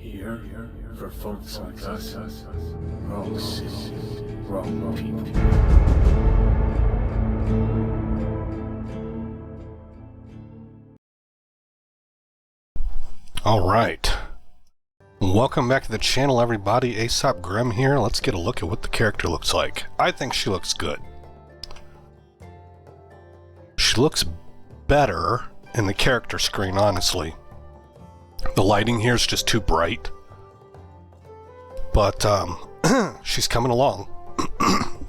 Here for folks like us. Wrong city, wrong people. Alright. Welcome back to the channel, everybody. Aesop Grimm here. Let's get a look at what the character looks like. I think she looks good. She looks better in the character screen, honestly. The lighting here is just too bright. But, she's coming along.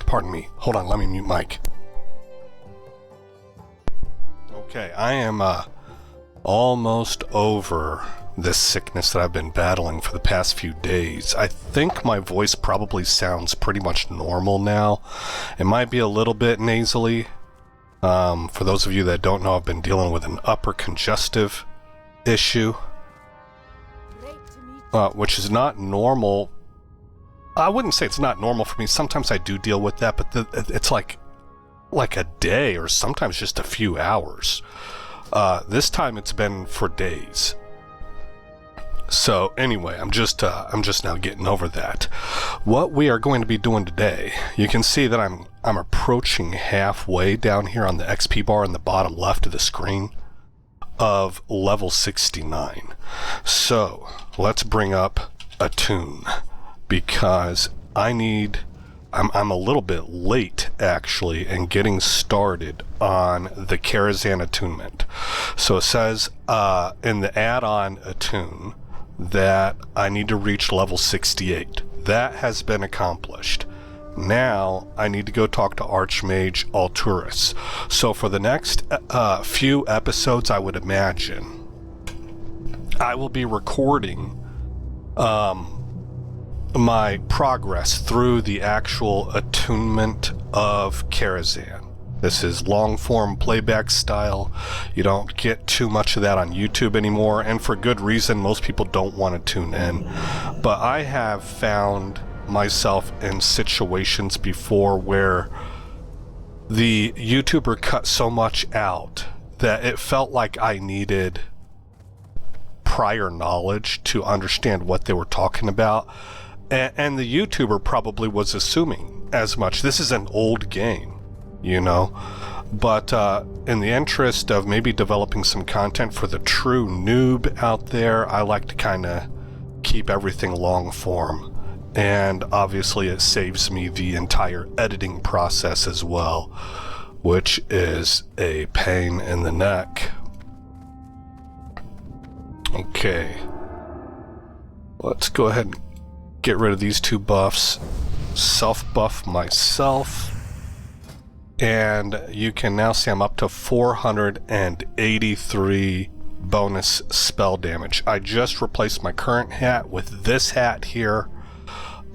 Pardon me. Hold on, let me mute mic. Okay, I am, almost over this sickness that I've been battling for the past few days. I think my voice probably sounds pretty much normal now. It might be a little bit nasally. For those of you that don't know, I've been dealing with an upper congestive issue, which is not normal. I wouldn't say it's not normal for me. Sometimes I do deal with that, but it's like a day or sometimes just a few hours. This time it's been for days. So anyway, I'm just now getting over that. What we are going to be doing today, you can see that I'm approaching halfway down here on the XP bar in the bottom left of the screen of level 69. So let's bring up a tune because I'm a little bit late, actually, in getting started on the Karazhan attunement. So it says in the add-on attune that I need to reach level 68. That has been accomplished. Now I need to go talk to Archmage Alturas. So for the next few episodes, I would imagine, I will be recording my progress through the actual attunement of Karazhan. This is long-form playback style. You don't get too much of that on YouTube anymore, and for good reason. Most people don't want to tune in. But I have found myself in situations before where the YouTuber cut so much out that it felt like I needed prior knowledge to understand what they were talking about. And the YouTuber probably was assuming as much. This is an old game, you know, but in the interest of maybe developing some content for the true noob out there, I like to kind of keep everything long form. And obviously it saves me the entire editing process as well, which is a pain in the neck. Okay. Let's go ahead and get rid of these two buffs. Self-buff myself. And you can now see I'm up to 483 bonus spell damage. I just replaced my current hat with this hat here.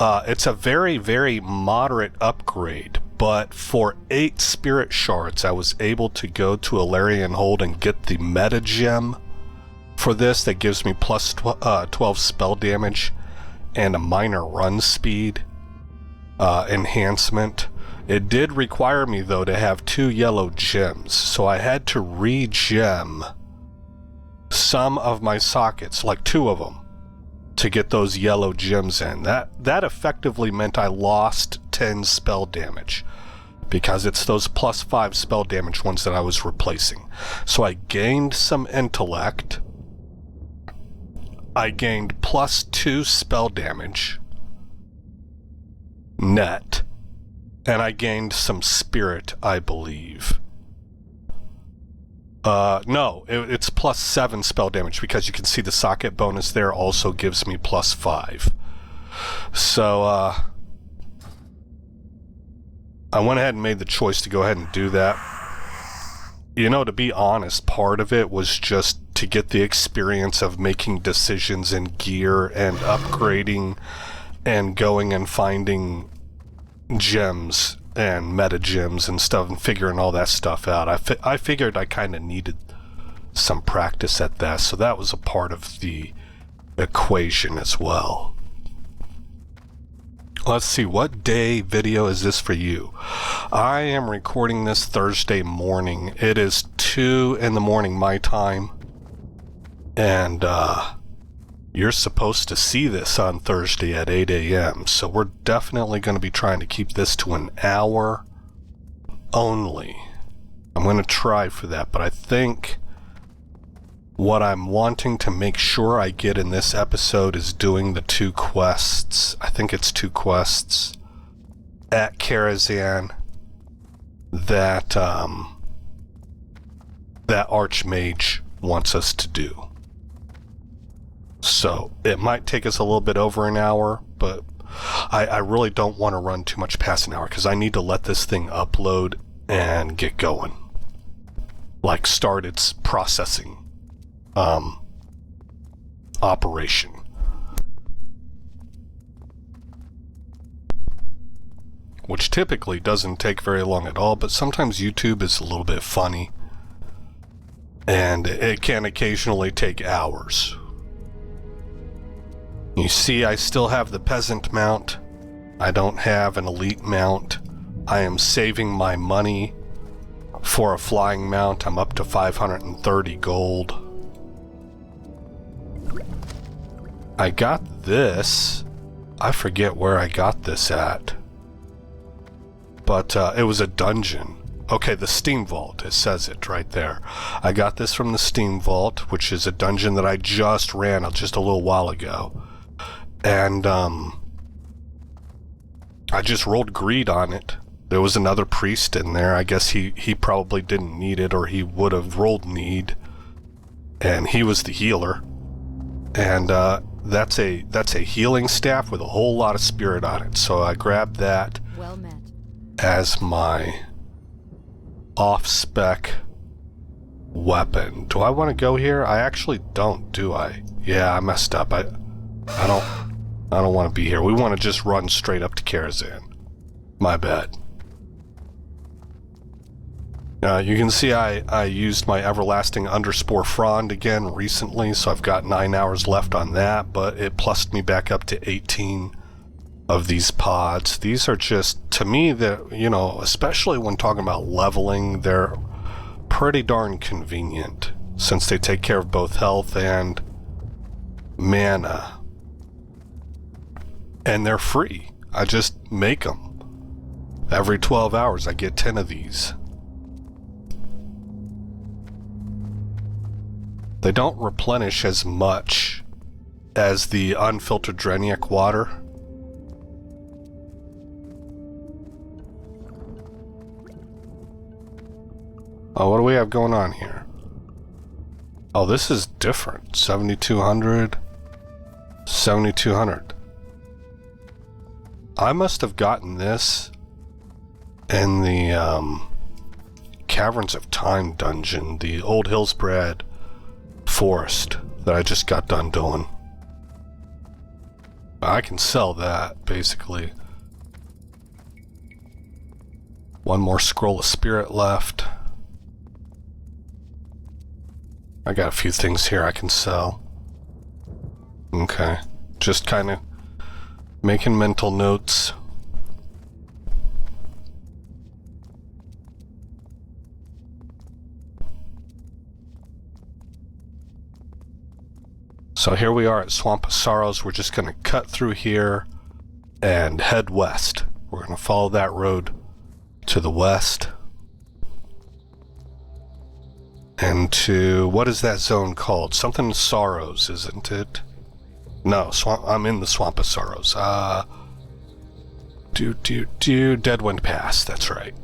It's a very, very moderate upgrade, but for 8 spirit shards, I was able to go to Alarian Hold and get the meta gem for this that gives me plus 12 spell damage and a minor run speed enhancement. It did require me, though, to have 2 yellow gems, so I had to re-gem some of my sockets, like 2 of them, to get those yellow gems in. That effectively meant I lost 10 spell damage, because it's those plus 5 spell damage ones that I was replacing. So I gained some intellect. I gained plus 2 spell damage net, and I gained some spirit, I believe. No, it's plus 7 spell damage, because you can see the socket bonus there also gives me plus 5. So, I went ahead and made the choice to go ahead and do that. You know, to be honest, part of it was just to get the experience of making decisions in gear and upgrading and going and finding gems and meta gems and stuff and figuring all that stuff out. I figured I kind of needed some practice at that, so that was a part of the equation as well. Let's see, what day video is this for you? I am recording this Thursday morning. It is 2 in the morning my time, and You're supposed to see this on Thursday at 8 a.m., so we're definitely going to be trying to keep this to an hour only. I'm going to try for that, but I think what I'm wanting to make sure I get in this episode is doing the 2 quests. I think it's 2 quests at Karazhan that that Archmage wants us to do. So it might take us a little bit over an hour, but I really don't want to run too much past an hour because I need to let this thing upload and get going. Like start its processing operation. Which typically doesn't take very long at all, but sometimes YouTube is a little bit funny. And it can occasionally take hours. You see, I still have the peasant mount. I don't have an elite mount. I am saving my money for a flying mount. I'm up to 530 gold. I got this. I forget where I got this at. But it was a dungeon. Okay, the Steam Vault, it says it right there. I got this from the Steam Vault, which is a dungeon that I just ran just a little while ago. And I just rolled greed on it. There was another priest in there. I guess he probably didn't need it, or he would have rolled need. And he was the healer. And that's a healing staff with a whole lot of spirit on it. So I grabbed that as my off-spec weapon. Do I want to go here? I actually don't, do I? Yeah, I messed up. I don't want to be here. We want to just run straight up to Karazhan. My bad. You can see I used my Everlasting Underspore Frond again recently, so I've got 9 hours left on that, but it plussed me back up to 18 of these pods. These are just, to me, especially when talking about leveling, they're pretty darn convenient, since they take care of both health and mana. And they're free. I just make them. Every 12 hours I get 10 of these. They don't replenish as much as the unfiltered Dreniac water. Oh, what do we have going on here? Oh, this is different. 7,200. 7,200. I must have gotten this in the Caverns of Time dungeon, the Old Hillsbrad forest that I just got done doing. I can sell that, basically. One more scroll of spirit left. I got a few things here I can sell. Okay. Just kind of making mental notes. So here we are at Swamp of Sorrows. We're just going to cut through here and head west. We're going to follow that road to the west. And to, what is that zone called? Something Sorrows, isn't it? No, I'm in the Swamp of Sorrows. Deadwind Pass, that's right.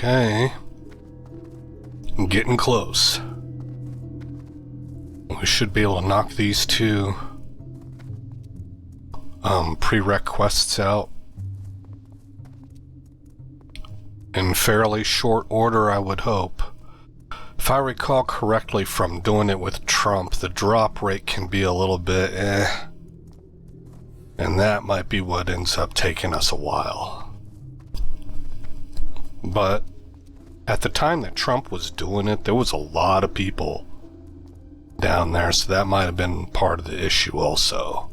Okay. I'm getting close. We should be able to knock these two prereq quests out in fairly short order, I would hope. If I recall correctly from doing it with Trump, the drop rate can be a little bit and that might be what ends up taking us a while. But at the time that Trump was doing it, there was a lot of people down there, so that might have been part of the issue also.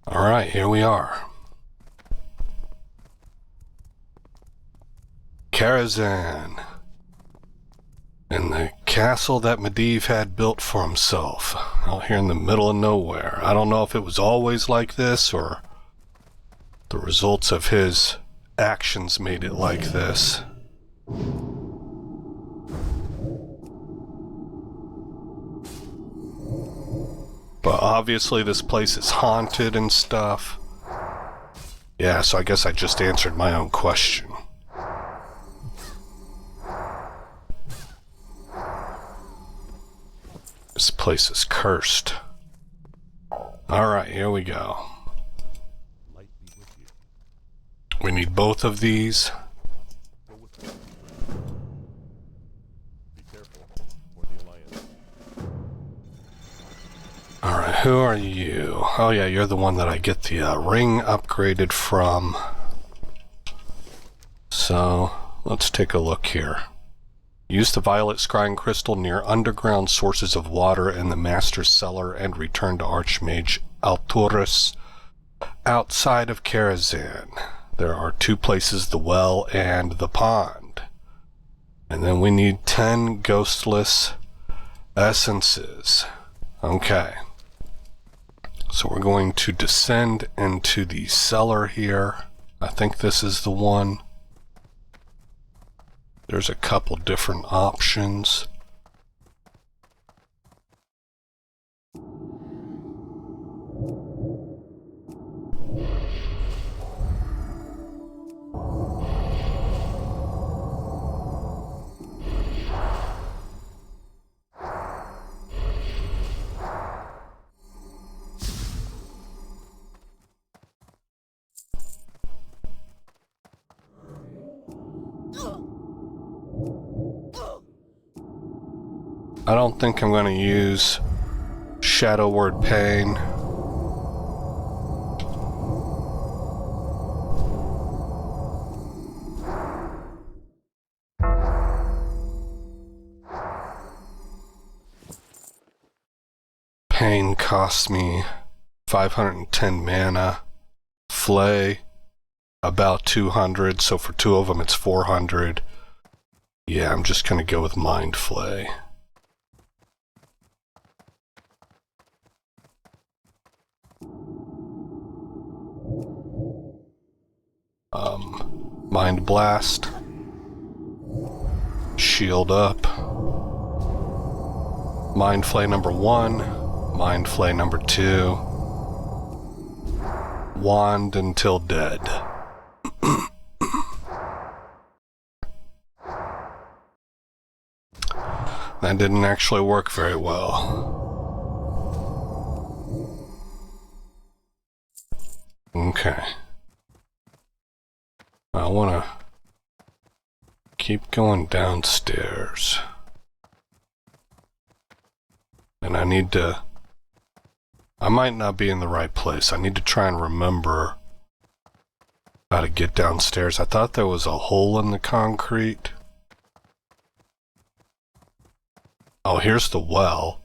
Alright, here we are. Karazhan. And the castle that Medivh had built for himself, out here in the middle of nowhere. I don't know if it was always like this, or the results of his actions made it like this. But obviously this place is haunted and stuff. Yeah, so I guess I just answered my own question. This place is cursed. Alright, here we go. We need both of these. Alright, who are you? Oh yeah, you're the one that I get the ring upgraded from. So, let's take a look here. Use the violet scrying crystal near underground sources of water in the master's cellar and return to Archmage Alturus outside of Karazhan. There are two places, the well and the pond. And then we need 10 ghostless essences. Okay. So we're going to descend into the cellar here. I think this is the one. There's a couple different options. I don't think I'm going to use Shadow Word Pain. Pain costs me 510 mana. Flay, about 200, so for two of them it's 400. Yeah, I'm just going to go with Mind Flay. Mind Blast. Shield up. Mind Flay number 1. Mind Flay number 2. Wand until dead. That didn't actually work very well. Okay. I want to keep going downstairs. And I need to... I might not be in the right place. I need to try and remember Gotta get downstairs. I thought there was a hole in the concrete. Oh, here's the well.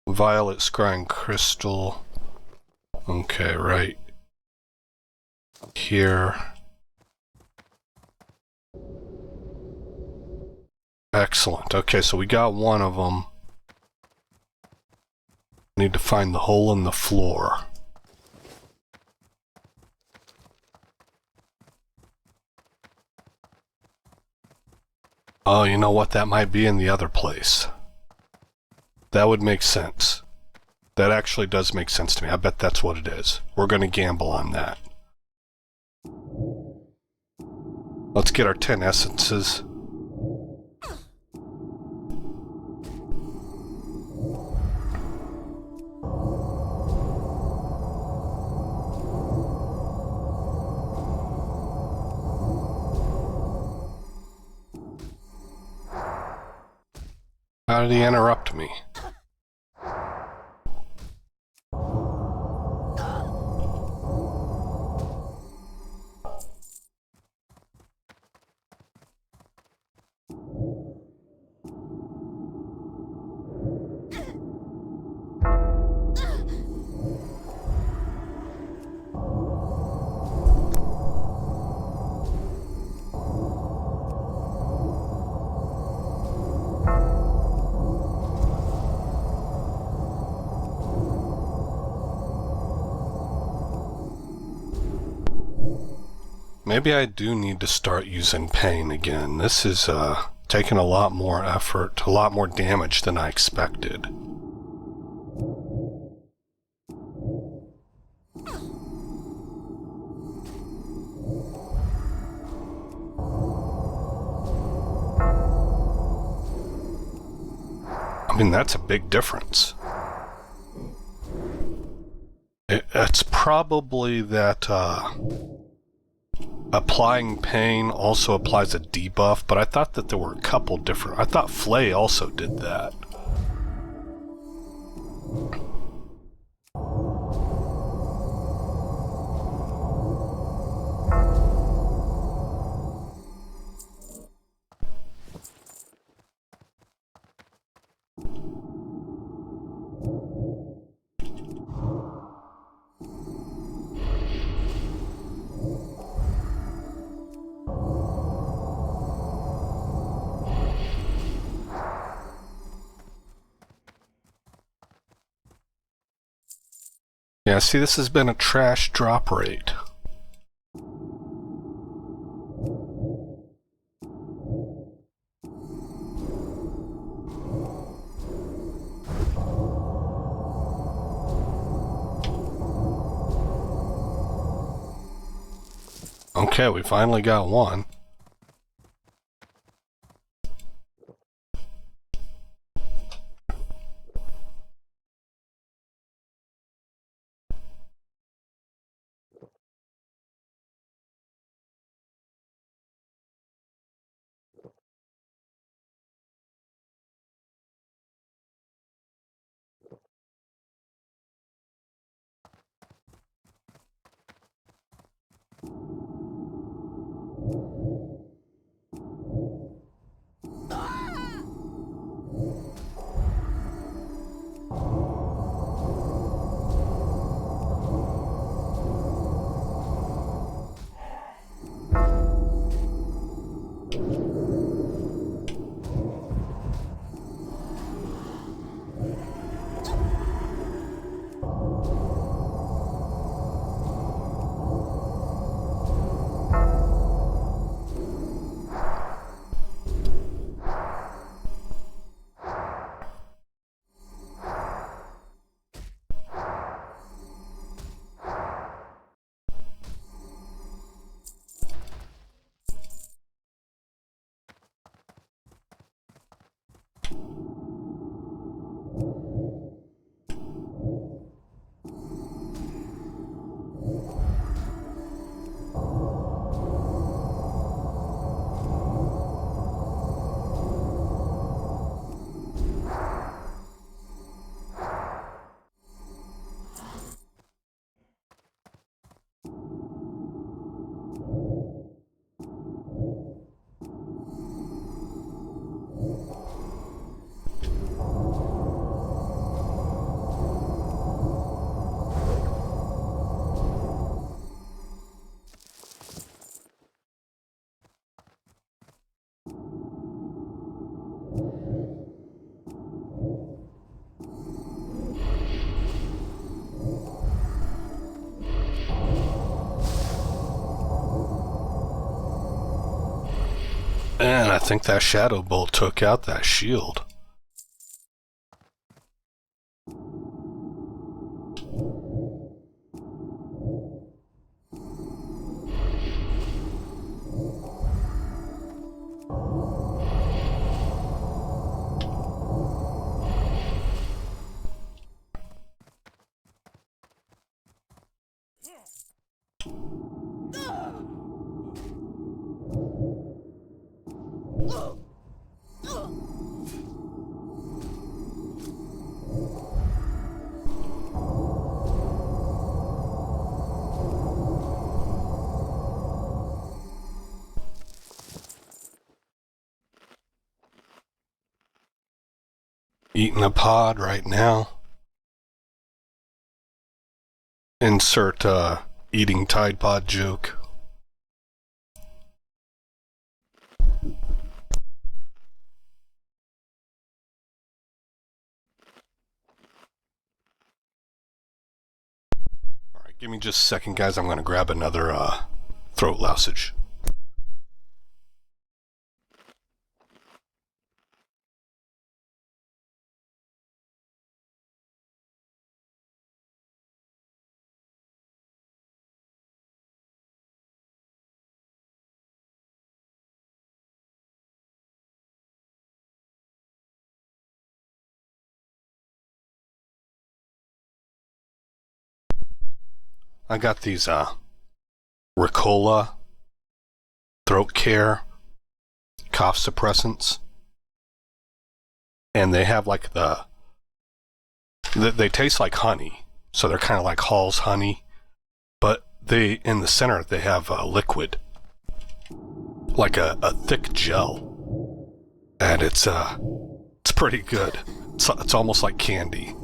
Violet scrying crystal. Okay, right here. Excellent. Okay, so we got one of them. Need to find the hole in the floor. Oh, you know what? That might be in the other place. That would make sense. That actually does make sense to me. I bet that's what it is. We're going to gamble on that. Let's get our 10 essences. How did he interrupt me? Maybe I do need to start using pain again. This is taking a lot more effort, a lot more damage than I expected. I mean, that's a big difference. It's probably that applying pain also applies a debuff, but I thought that there were a couple different... I thought Flay also did that. Yeah, see, this has been a trash drop rate. Okay, we finally got one. And I think that shadow bolt took out that shield. Eating a pod right now. Insert eating Tide Pod joke. Alright, give me just a second, guys. I'm gonna grab another throat lousage. I got these Ricola throat care cough suppressants, and they have like they taste like honey, so they're kind of like Hall's honey, but they in the center they have a liquid, like a thick gel, and it's pretty good. It's almost like candy.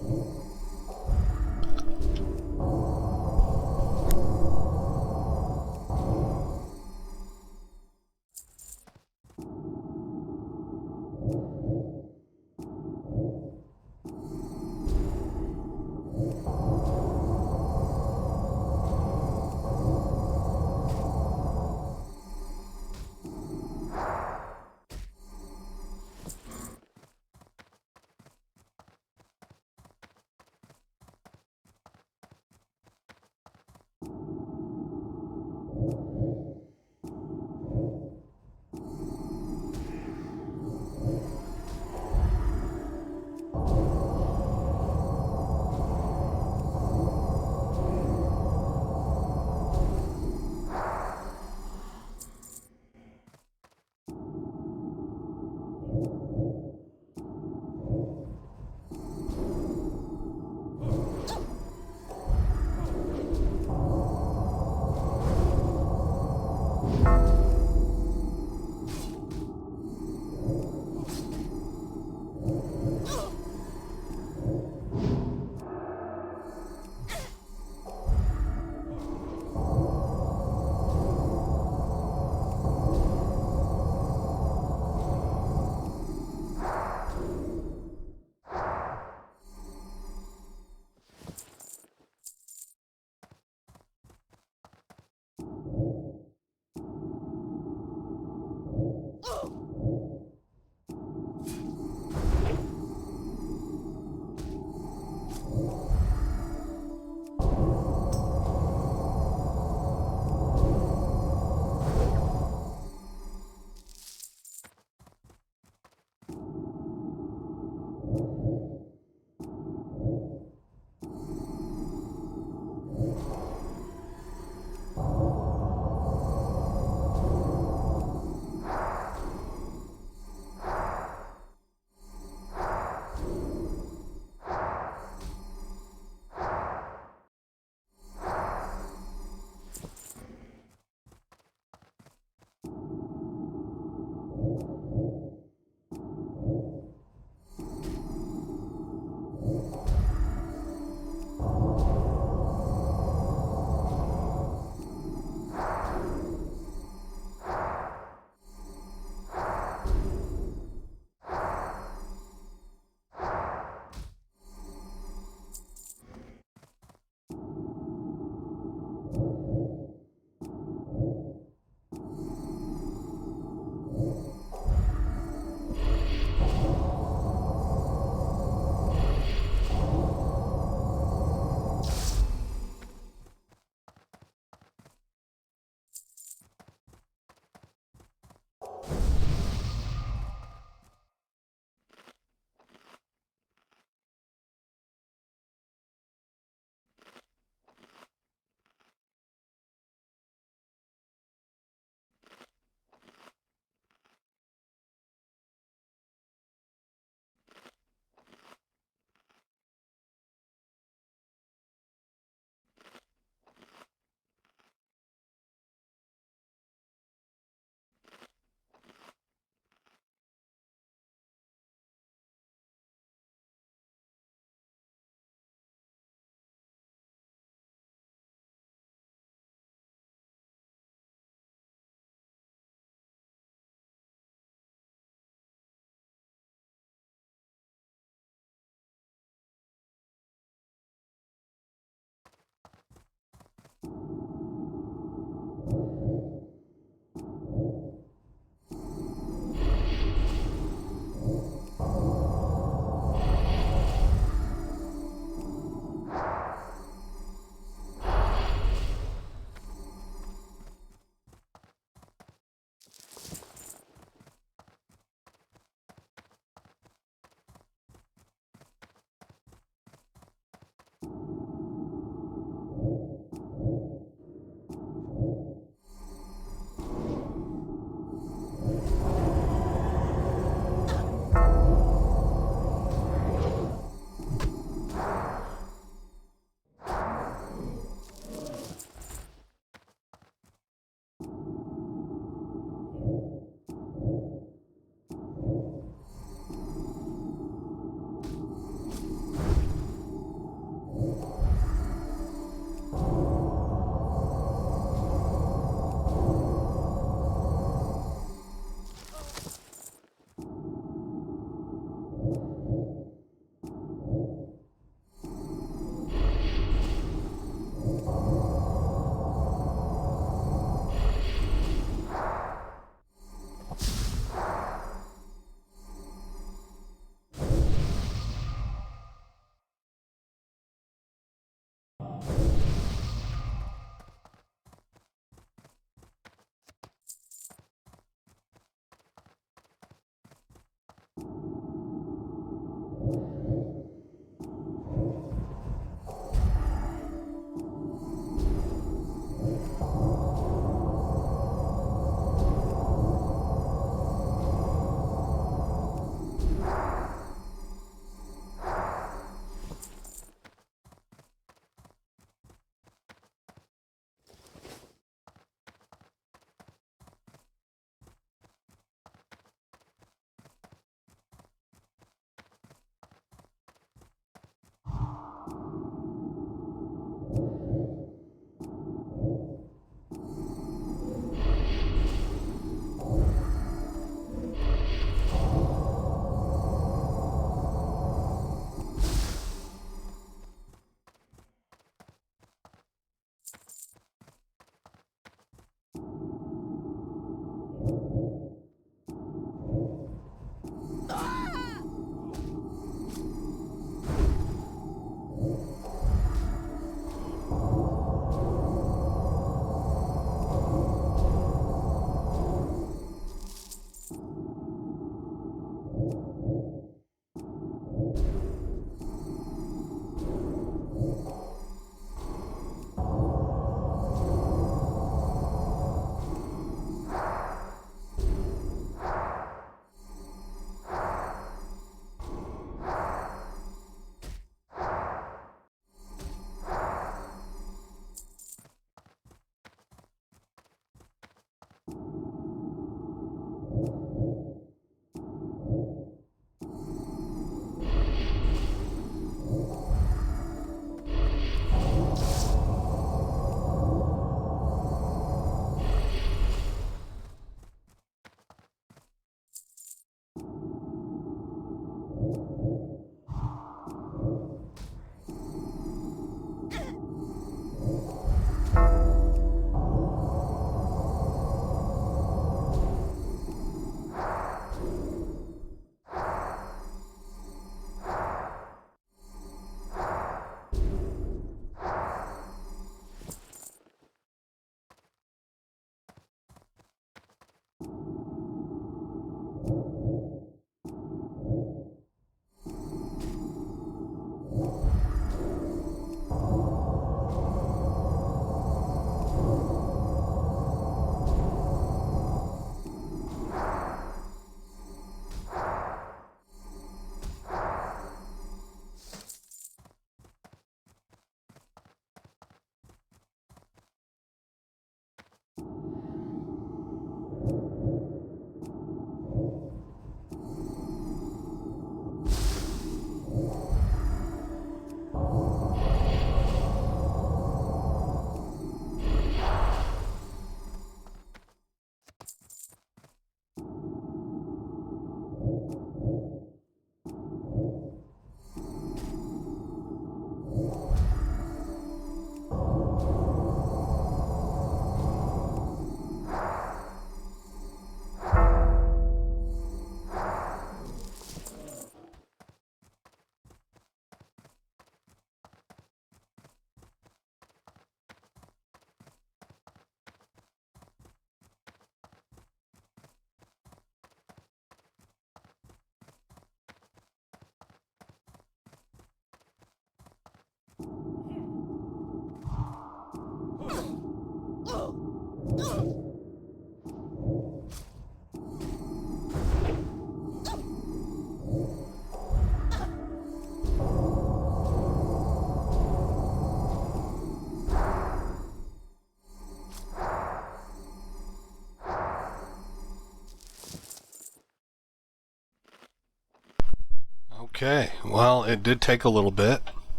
Okay, well, it did take a little bit,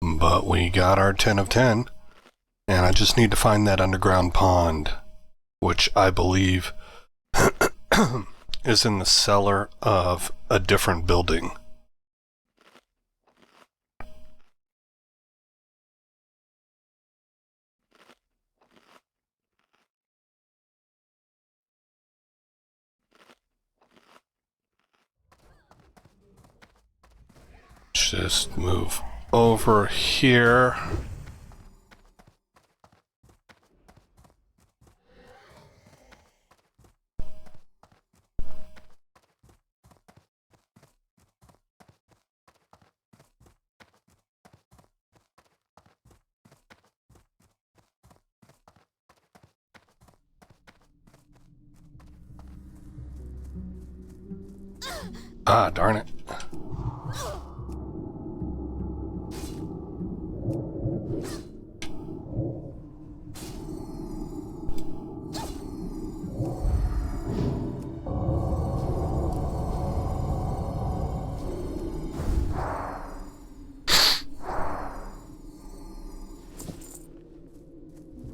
but we got our 10 of 10, and I just need to find that underground pond, which I believe is in the cellar of a different building. Just move over here. Ah, darn it.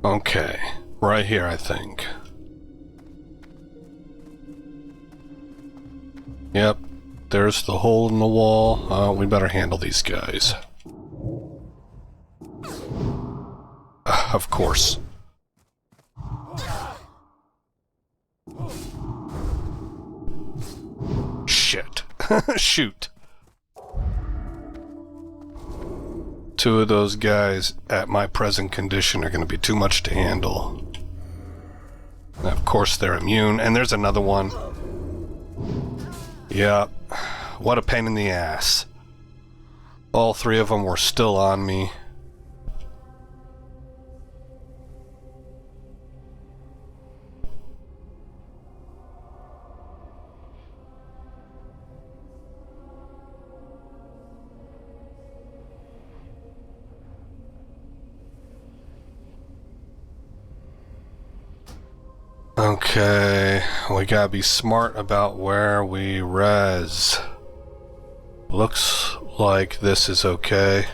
Okay, right here, I think. Yep, there's the hole in the wall. We better handle these guys. Of course. Shit. Shoot. Two of those guys at my present condition are going to be too much to handle. And of course they're immune, and there's another one. Yeah, what a pain in the ass. All three of them were still on me. Okay, we gotta be smart about where we res. Looks like this is okay.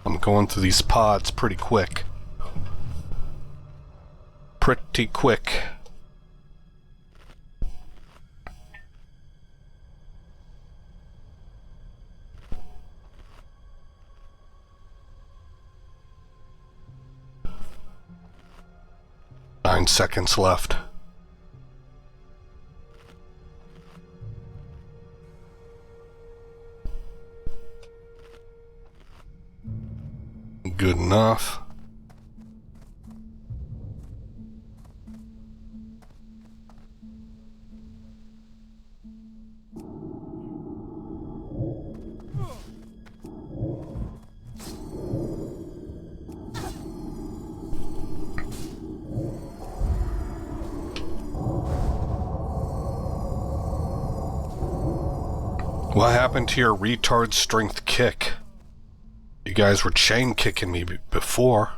I'm going through these pods pretty quick. Pretty quick. Nine seconds left. Good enough. What happened to your retard strength kick? You guys were chain kicking me before.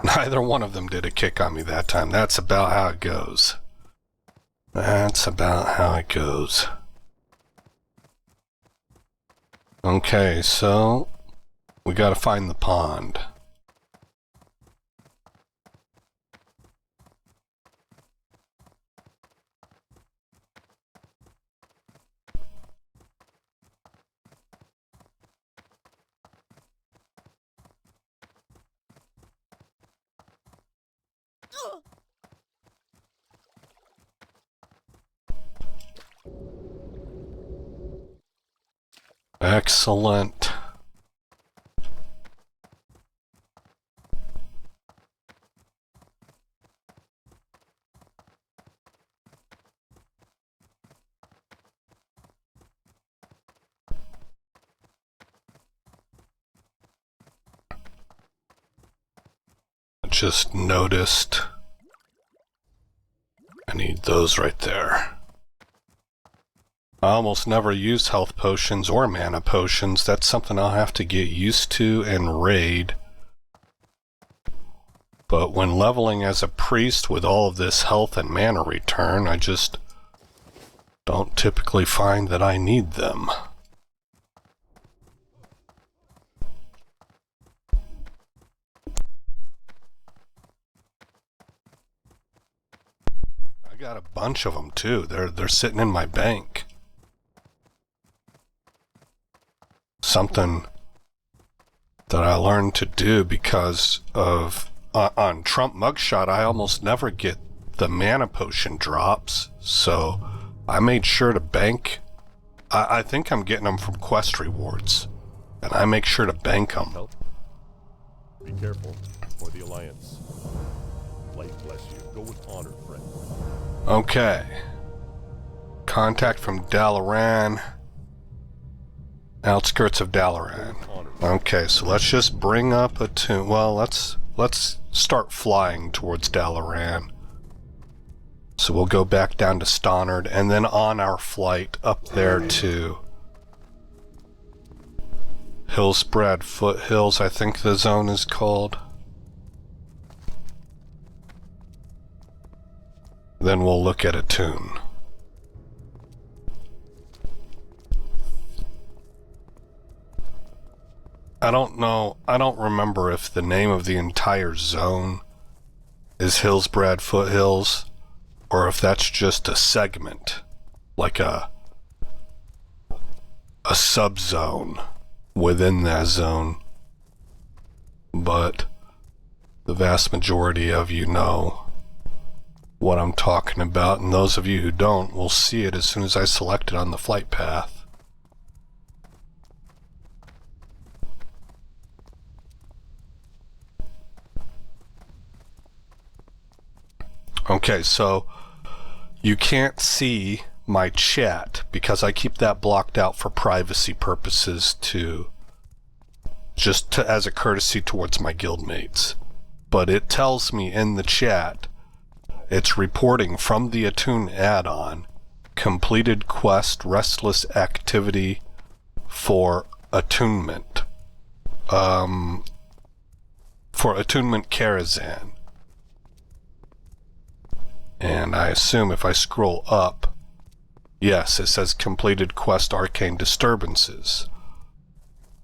Neither one of them did a kick on me that time. That's about how it goes. That's about how it goes. Okay, so we gotta find the pond. Excellent. just noticed. I need those right there. I almost never use health potions or mana potions. That's something I'll have to get used to and raid. But when leveling as a priest with all of this health and mana return, I just don't typically find that I need them. I got a bunch of them too. They're sitting in my bank. Something that I learned to do because of on Trump Mugshot, I almost never get the mana potion drops, so I made sure to bank. I think I'm getting them from quest rewards, and I make sure to bank them. Be careful for the Alliance. Light bless you. Go with honor, friend. Okay. Contact from Dalaran. Outskirts of Dalaran. Okay, so let's just bring up a tune. Well, let's start flying towards Dalaran. So we'll go back down to Stannard, and then on our flight up there to Hillspread Foothills, I think the zone is called. Then we'll look at a tune. I don't know, I don't remember if the name of the entire zone is Hillsbrad Foothills, or if that's just a segment, like a sub-zone within that zone. But the vast majority of you know what I'm talking about, and those of you who don't will see it as soon as I select it on the flight path. Okay, so you can't see my chat because I keep that blocked out for privacy purposes as a courtesy towards my guildmates. But it tells me in the chat, it's reporting from the Attune add-on, completed quest restless activity for attunement. For attunement Karazhan. And I assume if I scroll up, yes, it says completed quest arcane disturbances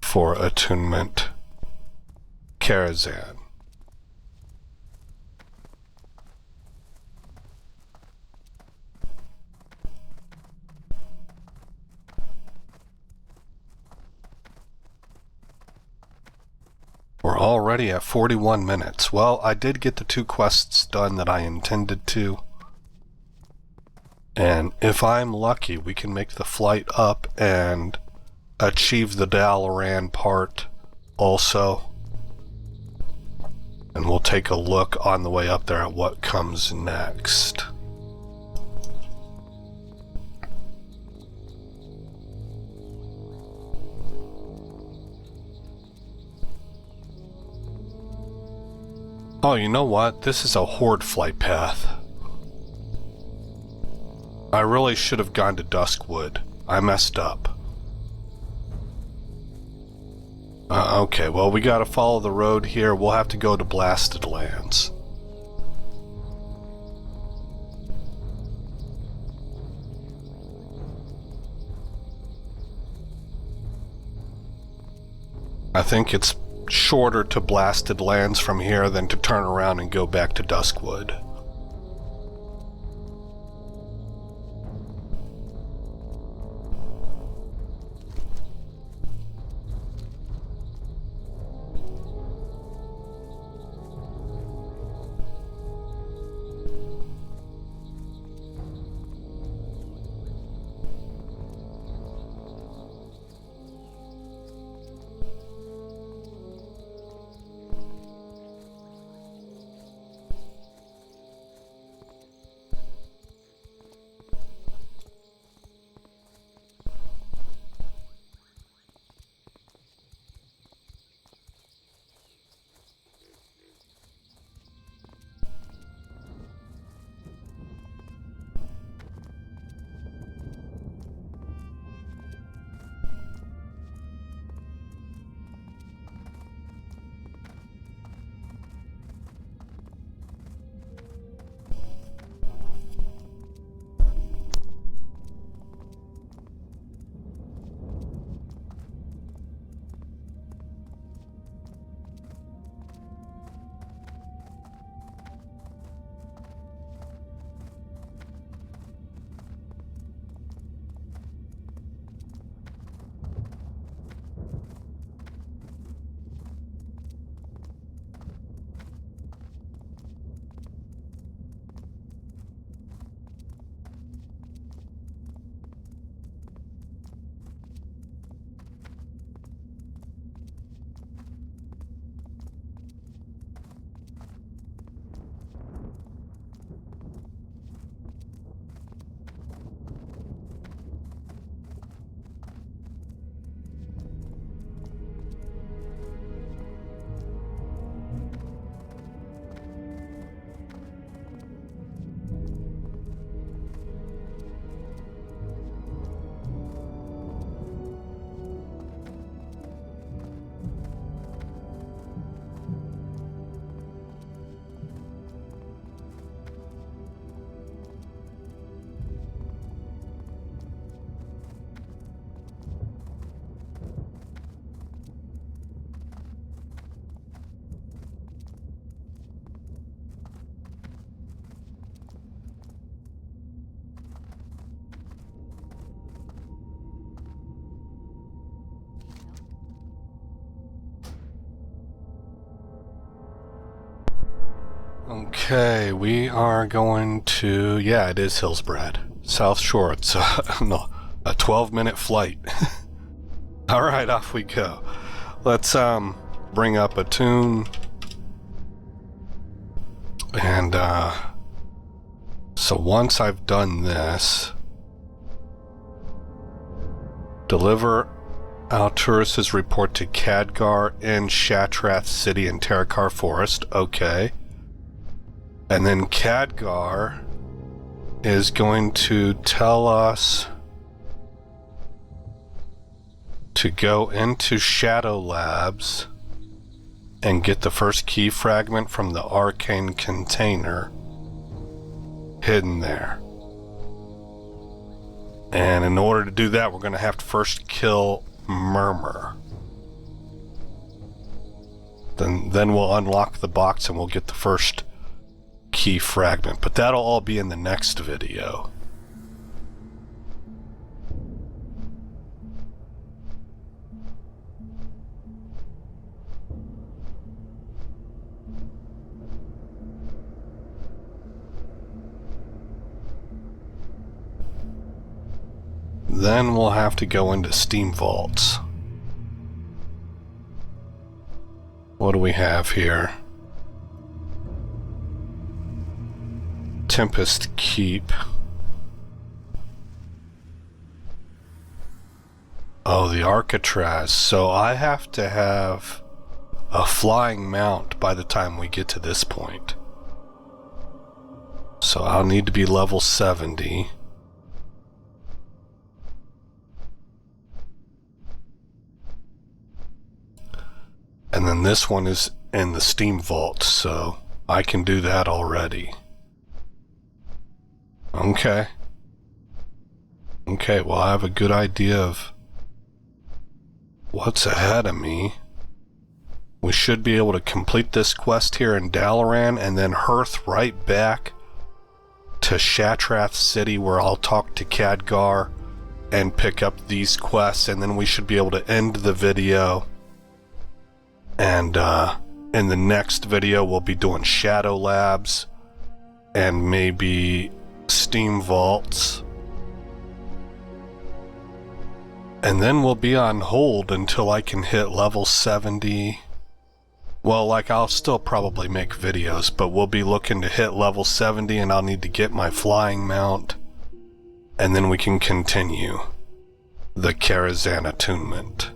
for attunement Karazhan. We're already at 41 minutes. Well, I did get the 2 quests done that I intended to. And if I'm lucky, we can make the flight up and achieve the Dalaran part also. And we'll take a look on the way up there at what comes next. Oh, you know what? This is a horde flight path. I really should have gone to Duskwood. I messed up. Okay, well, we gotta follow the road here. We'll have to go to Blasted Lands. I think it's shorter to Blasted Lands from here than to turn around and go back to Duskwood. Okay, we are going to... Yeah, it is Hillsbrad. South Shore. It's no, a 12-minute flight. Alright, off we go. Let's bring up a tune. And so once I've done this, deliver Alturis's report to Khadgar in Shatrath City and Terakar Forest. Okay. And then Khadgar is going to tell us to go into Shadow Labs and get the first key fragment from the arcane container hidden there. And in order to do that, we're going to have to first kill Murmur. Then we'll unlock the box and we'll get the first key fragment, but that'll all be in the next video. Then we'll have to go into Steam Vaults. What do we have here? Tempest Keep. Oh, the Arcatraz. So I have to have a flying mount by the time we get to this point. So I'll need to be level 70. And then this one is in the Steam Vault, so I can do that already. Okay. Okay, well I have a good idea of what's ahead of me. We should be able to complete this quest here in Dalaran and then hearth right back to Shatrath City where I'll talk to Khadgar and pick up these quests, and then we should be able to end the video. And in the next video we'll be doing Shadow Labs and maybe Steam Vaults. And then we'll be on hold until I can hit level 70. Well, like, I'll still probably make videos, but we'll be looking to hit level 70 and I'll need to get my flying mount. And then we can continue the Karazhan attunement.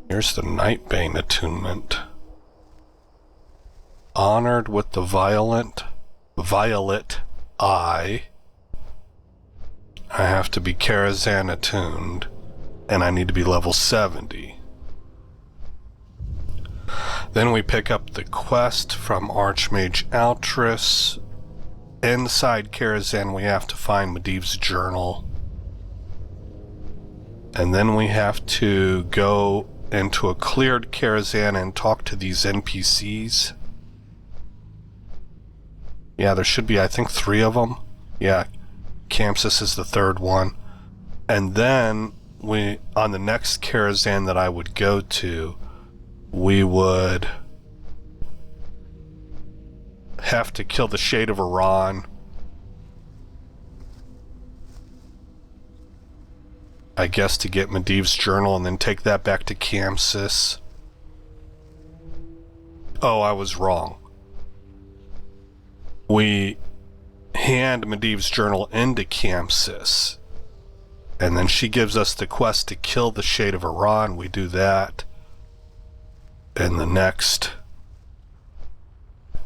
Here's the Nightbane attunement. Honored with the violet eye. I have to be Karazhan attuned, and I need to be level 70. Then we pick up the quest from Archmage Altris. Inside Karazhan we have to find Medivh's journal. And then we have to go into a cleared Karazhan and talk to these NPCs. Yeah, there should be, I think, 3 of them. Yeah, Kamsis is the 3rd one. And then we, on the next Karazhan that I would go to, we would have to kill the Shade of Iran. I guess to get Medivh's journal and then take that back to Kamsis. Oh, I was wrong. We hand Medivh's journal into Kamsis, and then she gives us the quest to kill the Shade of Iran. We do that in the next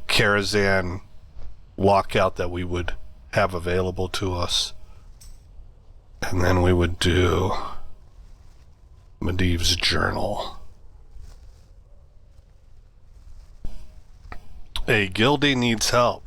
Karazhan lockout that we would have available to us. And then we would do Medivh's journal. Hey, Gildy needs help.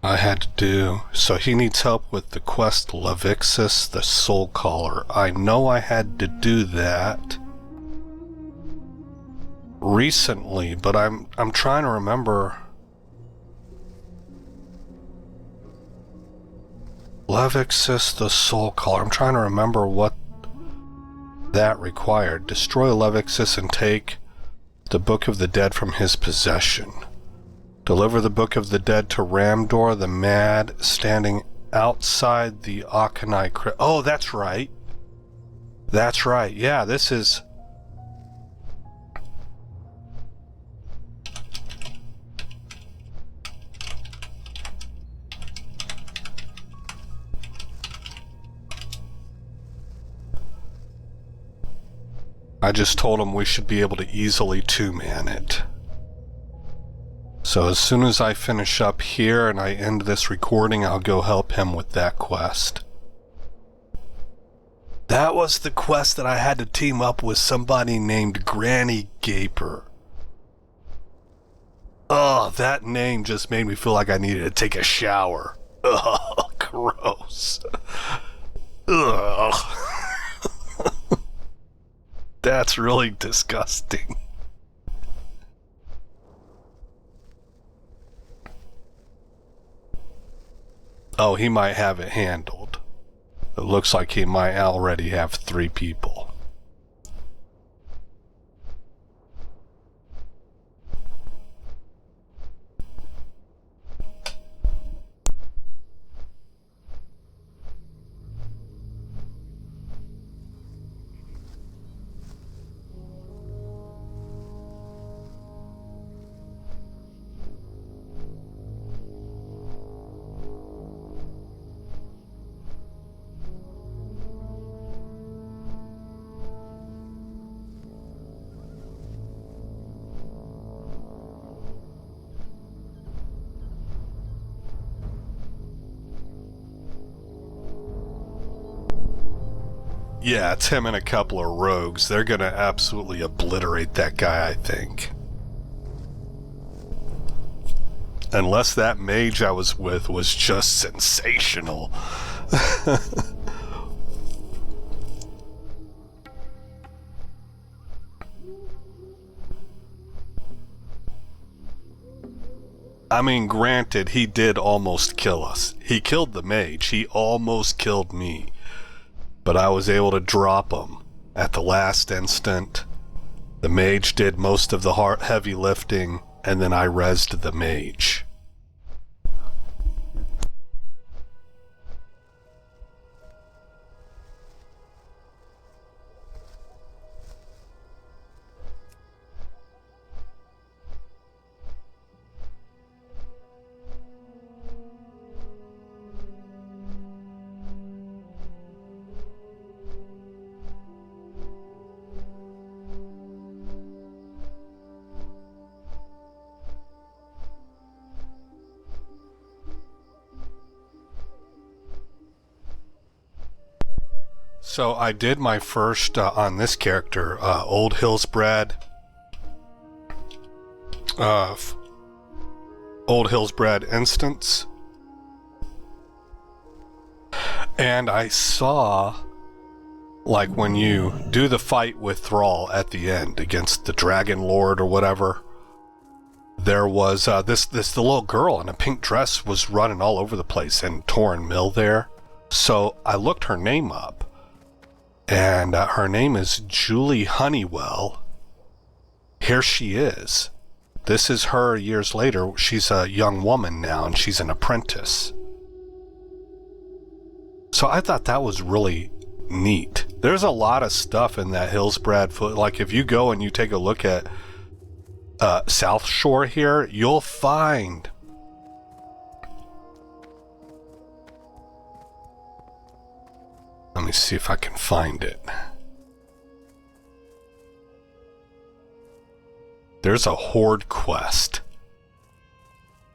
I had to do. So he needs help with the quest Levixis, the Soul Caller. I know I had to do that recently, but I'm trying to remember. Levixis, the Soul Caller. I'm trying to remember what that required. Destroy Levixis and take the Book of the Dead from his possession. Deliver the Book of the Dead to Ramdor the Mad, standing outside the Akanai crypt. Oh, that's right. That's right. Yeah, this is... I just told him we should be able to easily two-man it. So as soon as I finish up here and I end this recording, I'll go help him with that quest. That was the quest that I had to team up with somebody named Granny Gaper. Oh, that name just made me feel like I needed to take a shower. Ugh, gross. Ugh. That's really disgusting. Oh, he might have it handled. It looks like he might already have 3 people. Yeah, it's him and a couple of rogues. They're gonna absolutely obliterate that guy, I think. Unless that mage I was with was just sensational. I mean, granted, he did almost kill us. He killed the mage. He almost killed me. But I was able to drop him at the last instant. The mage did most of the heavy lifting, and then I rezzed the mage. So I did my first on this character, Old Hillsbred. Old Hillsbred instance. And I saw, like, when you do the fight with Thrall at the end against the Dragon Lord or whatever, there was the little girl in a pink dress was running all over the place in Torrin Mill there. So I looked her name up. And her name is Julie Honeywell. Here she is. This is her years later. She's a young woman now, and she's an apprentice. So I thought that was really neat. There's a lot of stuff in that Hillsbred foot. Like, if you go and you take a look at South Shore here, you'll find... Let me see if I can find it. There's a horde quest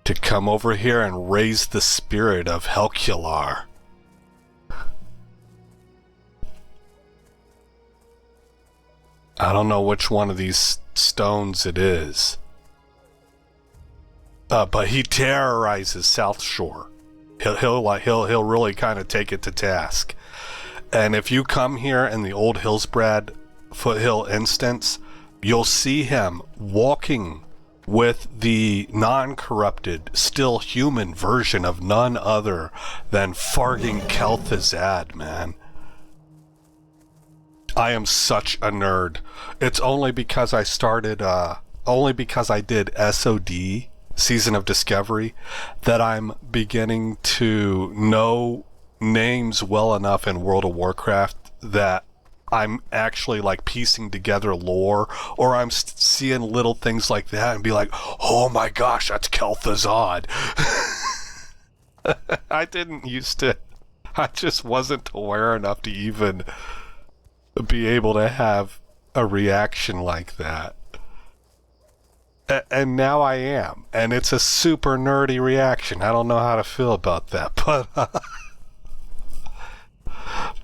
to come over here and raise the spirit of Helcular. I don't know which one of these stones it is. but he terrorizes South Shore. He'll really kind of take it to task. And if you come here in the old Hillsbrad Foothill instance, you'll see him walking with the non-corrupted, still human version of none other than farting Kel'Thuzad, man. I am such a nerd. It's only because I did SOD, Season of Discovery, that I'm beginning to know names well enough in World of Warcraft that I'm actually like piecing together lore, or I'm seeing little things like that and be like, oh my gosh, that's Kel'Thuzad. I didn't used to. I just wasn't aware enough to even be able to have a reaction like that. And now I am. And it's a super nerdy reaction. I don't know how to feel about that.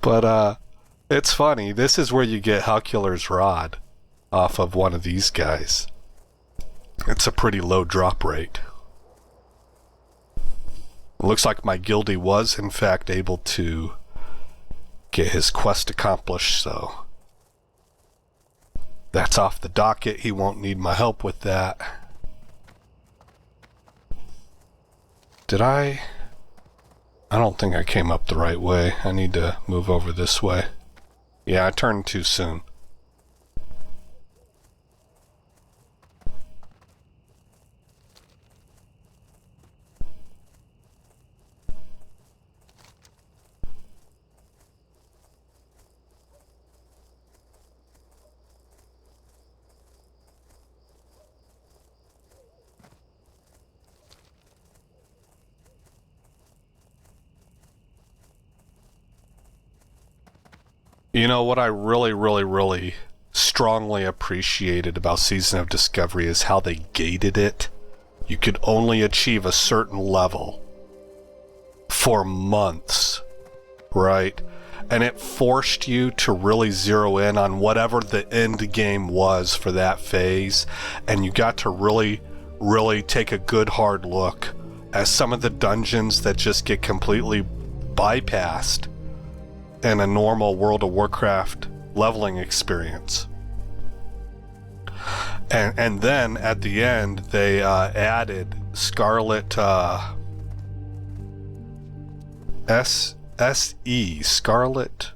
But it's funny. This is where you get Huckler's Rod off of one of these guys. It's a pretty low drop rate. Looks like my guildie was, in fact, able to get his quest accomplished, so that's off the docket. He won't need my help with that. Did I don't think I came up the right way. I need to move over this way. Yeah, I turned too soon. You know, what I really strongly appreciated about Season of Discovery is how they gated it. You could only achieve a certain level for months, right? And it forced you to really zero in on whatever the end game was for that phase, and you got to really take a good hard look at some of the dungeons that just get completely bypassed in a normal World of Warcraft leveling experience. And then at the end they added Scarlet SE Scarlet,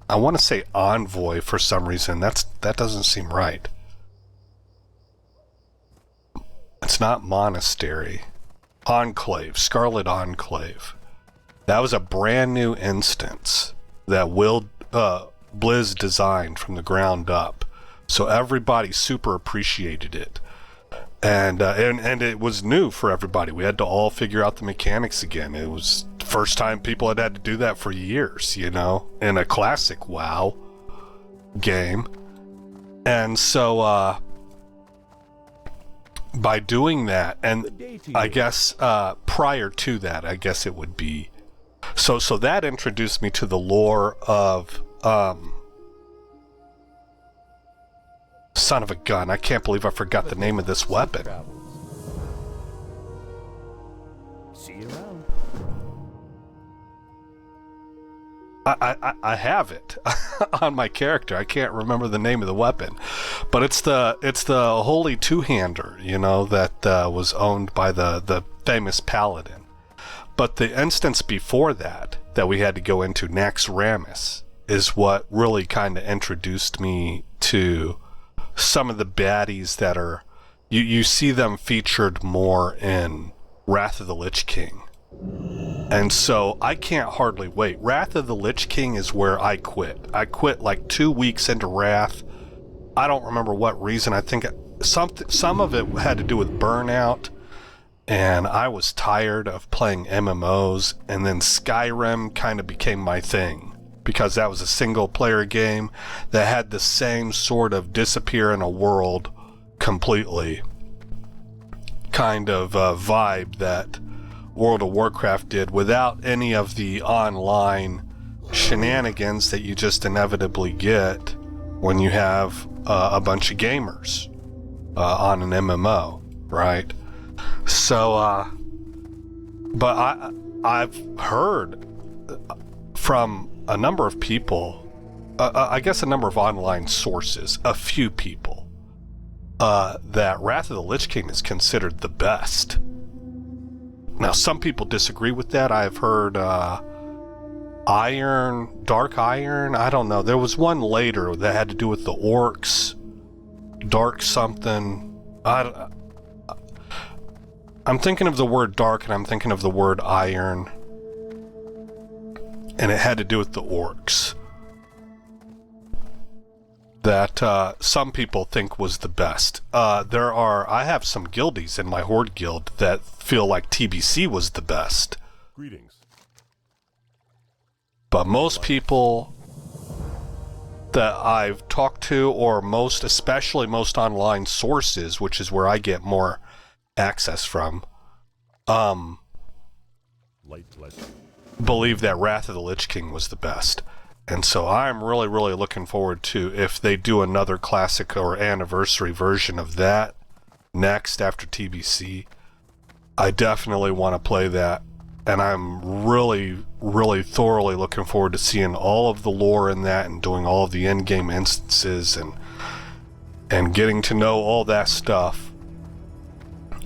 I want to say Envoy for some reason. That doesn't seem right. It's not Monastery. Enclave, Scarlet Enclave. That was a brand new instance that Blizz designed from the ground up, so everybody super appreciated it, and it was new for everybody. We had to all figure out the mechanics again. It was the first time people had to do that for years, you know, in a classic WoW game. And so by doing that, and I guess prior to that, I guess it would be so that introduced me to the lore of son of a gun, I can't believe I forgot the name of this weapon. See you around. I have it on my character. I can't remember the name of the weapon, but it's the holy two-hander, you know, that was owned by the famous paladin. But the instance before that we had to go into, Naxxramas, is what really kind of introduced me to some of the baddies that are, you see them featured more in Wrath of the Lich King. And so I can't hardly wait. Wrath of the Lich King is where I quit. I quit like 2 weeks into Wrath. I don't remember what reason. I think some of it had to do with burnout, and I was tired of playing MMOs, and then Skyrim kind of became my thing, because that was a single player game that had the same sort of disappear in a world completely kind of vibe that World of Warcraft did, without any of the online shenanigans that you just inevitably get when you have a bunch of gamers on an MMO, right? So, but I've heard from a number of people, I guess a number of online sources, a few people, that Wrath of the Lich King is considered the best. Now, some people disagree with that. I've heard Dark Iron, I don't know. There was one later that had to do with the orcs, Dark something. I'm thinking of the word dark and I'm thinking of the word iron. And it had to do with the orcs. That some people think was the best. I have some guildies in my Horde guild that feel like TBC was the best. Greetings. But most people that I've talked to, or especially most online sources, which is where I get more access from, Light bless you. believe that Wrath of the Lich King was the best. And so I'm really, really looking forward to if they do another classic or anniversary version of that next after TBC. I definitely want to play that. And I'm really, really thoroughly looking forward to seeing all of the lore in that and doing all of the in-game instances and getting to know all that stuff,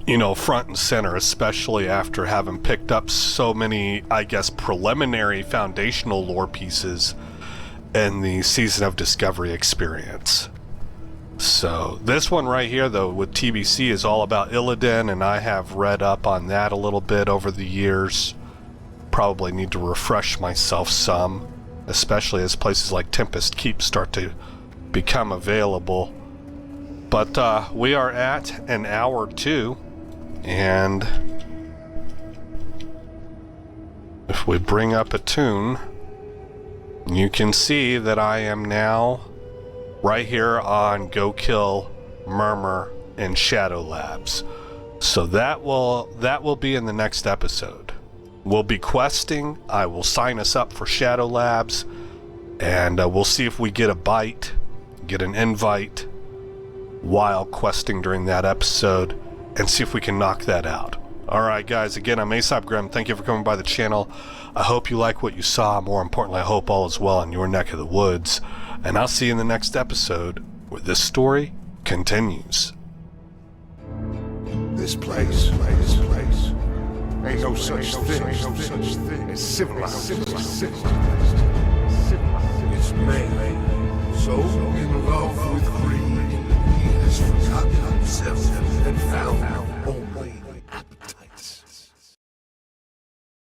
you know, front and center, especially after having picked up so many, I guess, preliminary foundational lore pieces in the Season of Discovery experience. So this one right here, though, with TBC is all about Illidan, and I have read up on that a little bit over the years. Probably need to refresh myself some, especially as places like Tempest Keep start to become available. But we are at an hour 2, and if we bring up a tune, you can see that I am now right here on Go Kill Murmur in Shadow Labs. So that will be in the next episode. We'll be questing. I will sign us up for Shadow Labs, and we'll see if we get a bite, get an invite while questing during that episode, and see if we can knock that out. Alright guys, again, I'm Aesop Grimm. Thank you for coming by the channel. I hope you like what you saw. More importantly, I hope all is well in your neck of the woods. And I'll see you in the next episode where this story continues. This place ain't no such thing as civilized. It's man, so in love